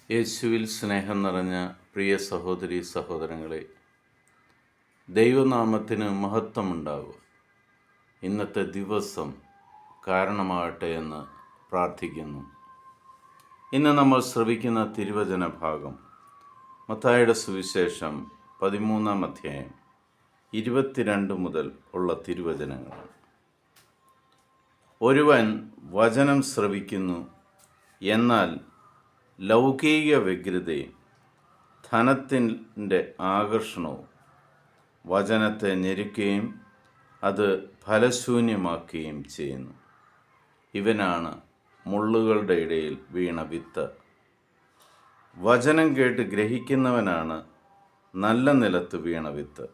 യേശുവിൽ സ്നേഹം നിറഞ്ഞ പ്രിയ സഹോദരി സഹോദരങ്ങളെ, ദൈവനാമത്തിന് മഹത്വമുണ്ടാകും. ഇന്നത്തെ ദിവസം കാരണമാകട്ടെ എന്ന് പ്രാർത്ഥിക്കുന്നു. ഇന്ന് നമ്മൾ ശ്രവിക്കുന്ന തിരുവചന ഭാഗം മത്തായിയുടെ സുവിശേഷം 13-ാം അധ്യായം 22 മുതൽ ഉള്ള തിരുവചനങ്ങളാണ്. ഒരുവൻ വചനം ശ്രവിക്കുന്നു, എന്നാൽ ലൗകിക വ്യഗ്രതയും ധനത്തിൻ്റെ ആകർഷണവും വചനത്തെ ഞെരുക്കുകയും അത് ഫലശൂന്യമാക്കുകയും ചെയ്യുന്നു. ഇവനാണ് മുള്ളുകളുടെ ഇടയിൽ വീണ വിത്ത്. വചനം കേട്ട് ഗ്രഹിക്കുന്നവനാണ് നല്ല നിലത്ത് വീണ വിത്ത്.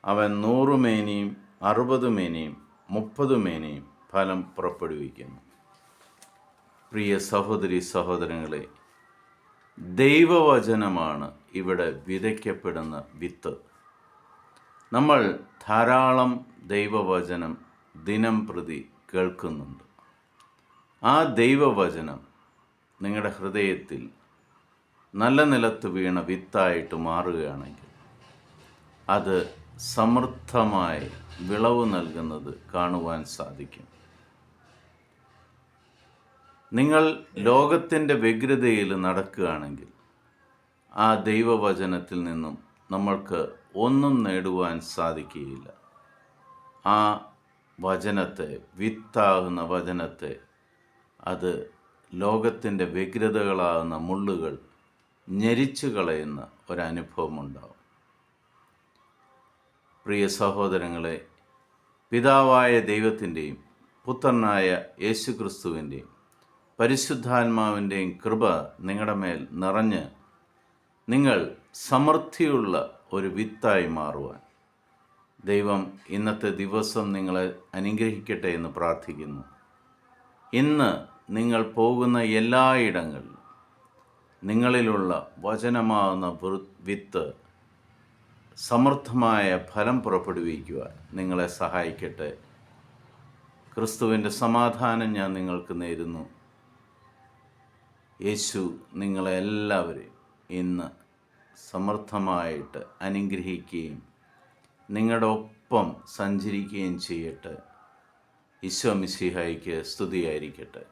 അവൻ 100 മേനിയും 60 മേനിയും 30 മേനിയും ഫലം പുറപ്പെടുവിക്കുന്നു. പ്രിയ സഹോദരി സഹോദരങ്ങളെ, ദൈവവചനമാണ് ഇവിടെ വിതയ്ക്കപ്പെടുന്ന വിത്ത്. നമ്മൾ ധാരാളം ദൈവവചനം ദിനം പ്രതി കേൾക്കുന്നുണ്ട്. ആ ദൈവവചനം നിങ്ങളുടെ ഹൃദയത്തിൽ നല്ല നിലത്ത് വീണ വിത്തായിട്ട് മാറുകയാണെങ്കിൽ അത് സമൃദ്ധമായി വിളവ് നൽകുന്നത് കാണുവാൻ സാധിക്കും. നിങ്ങൾ ലോകത്തിൻ്റെ വ്യഗ്രതയിൽ നടക്കുകയാണെങ്കിൽ ആ ദൈവവചനത്തിൽ നിന്നും നമ്മൾക്ക് ഒന്നും നേടുവാൻ സാധിക്കുകയില്ല. ആ വചനത്തെ, വിത്താകുന്ന വചനത്തെ, അത് ലോകത്തിൻ്റെ വ്യഗ്രതകളാകുന്ന മുള്ളുകൾ ഞെരിച്ചു കളയുന്ന ഒരനുഭവം ഉണ്ടാവും. പ്രിയ സഹോദരങ്ങളെ, പിതാവായ ദൈവത്തിൻ്റെയും പുത്രനായ യേശുക്രിസ്തുവിൻ്റെയും പരിശുദ്ധാത്മാവിൻ്റെയും കൃപ നിങ്ങളുടെ മേൽ നിറഞ്ഞ് നിങ്ങൾ സമൃദ്ധിയുള്ള ഒരു വിത്തായി മാറുവാൻ ദൈവം ഇന്നത്തെ ദിവസം നിങ്ങളെ അനുഗ്രഹിക്കട്ടെ എന്ന് പ്രാർത്ഥിക്കുന്നു. ഇന്ന് നിങ്ങൾ പോകുന്ന എല്ലായിടങ്ങളിലും നിങ്ങളിലുള്ള വചനമാകുന്ന വിത്ത് സമൃദ്ധമായ ഫലം പുറപ്പെടുവിക്കുവാൻ നിങ്ങളെ സഹായിക്കട്ടെ. ക്രിസ്തുവിൻ്റെ സമാധാനം ഞാൻ നിങ്ങൾക്ക് നേരുന്നു. യേശു നിങ്ങളെ എല്ലാവരെയും ഇന്ന് സമൃദ്ധമായിട്ട് അനുഗ്രഹിക്കുകയും നിങ്ങളുടെ ഒപ്പം സഞ്ചരിക്കുകയും ചെയ്യട്ടെ. ഈശോ മിശിഹായ്ക്ക് സ്തുതിയായിരിക്കട്ടെ.